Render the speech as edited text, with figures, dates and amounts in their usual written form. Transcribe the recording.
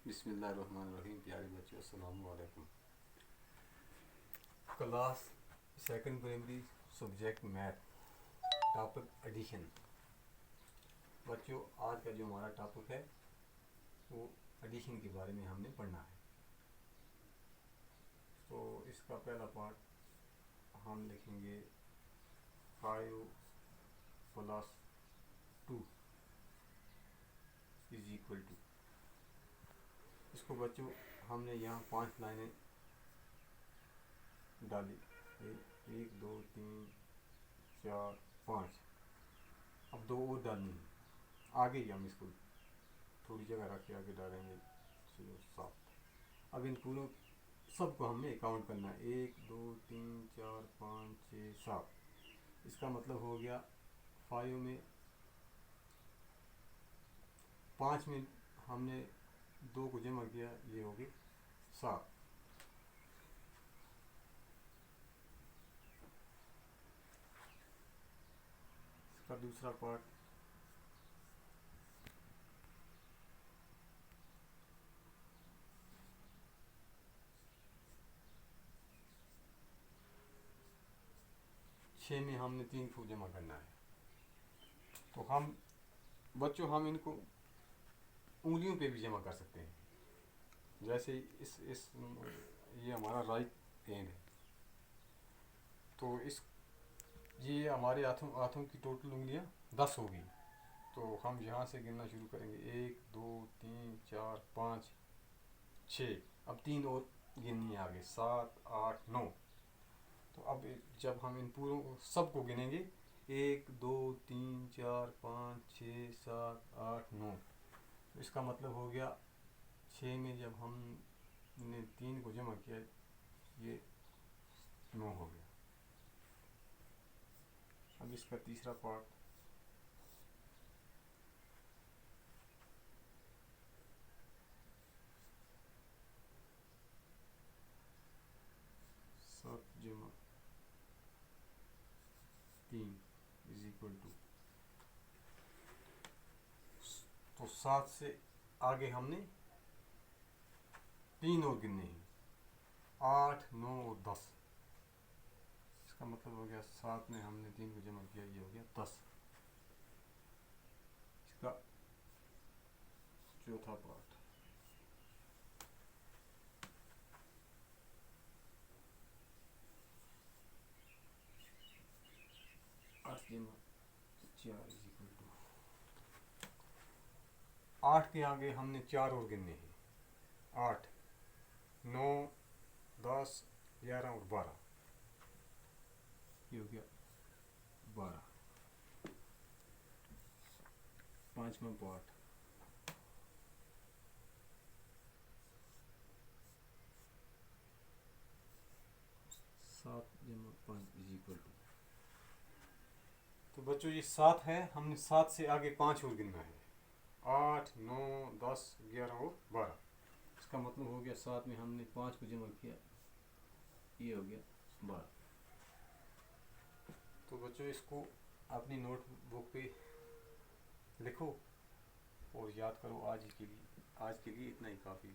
बिस्मिल्लाहिर्रहमानिर्रहीम। प्यारे बच्चों, अस्सलाम वालेकुम। Class second primary, subject math, topic addition. बच्चों, आज का जो हमारा टॉपिक है वो एडिशन के बारे में हमने पढ़ना है। तो इसका पहला पार्ट हम लिखेंगे 5 + 2 = इसको बच्चों हमने यहाँ 5 लाइनें डाली, 1 2 3 4 5। अब 2 और डालनी है, आगे ही हम इसको थोड़ी जगह रख के आगे डालेंगे 7। अब इन पूरों सबको हमने काउंट करना है, 1 2 3 4 5 6 7। इसका मतलब हो गया 5 में 5 में हमने 2 को जमा किया, ये हो गए 7। इसका दूसरा पार्ट 6 में हमने 3 को जमा करना है। तो हम बच्चों हम इनको उंगलियों पे भी जमा कर सकते हैं। जैसे इस ये हमारा राइट हैंड है, तो इस ये हमारे हाथों की टोटल उंगलियां 10 होगी। तो हम यहाँ से गिनना शुरू करेंगे, 1 2 3 4 5 6। अब 3 और गिननी है आगे, 7 8 9। तो अब जब हम इन पूरों सबको गिनेंगे, 1 2 3 4 5 6 7 8 9। तो इसका मतलब हो गया 6 में जब हमने 3 को जमा किया, ये 9 हो गया। अब इसका तीसरा पार्ट 7 जमा 3 = तो 7 से आगे हमने 3 और गिनने हैं, 8 9 और 10। इसका मतलब हो गया 7 में हमने 3 को जमा किया, ये हो गया 10। इसका चौथा पार्ट 8 जमा 4 = 8 के आगे हमने 4 और गिनने हैं, 8 9 10 11 और 12। ये हो गया 12। पांचवा पार्ट 7 जमा 5 = तो बच्चों ये 7 है, हमने 7 से आगे 5 और गिनना है, 8 9 10 11 और 12। इसका मतलब हो गया 7 में हमने 5 को जमा किया, ये हो गया 12। तो बच्चों इसको अपनी नोटबुक पे लिखो और याद करो। आज के लिए इतना ही काफ़ी।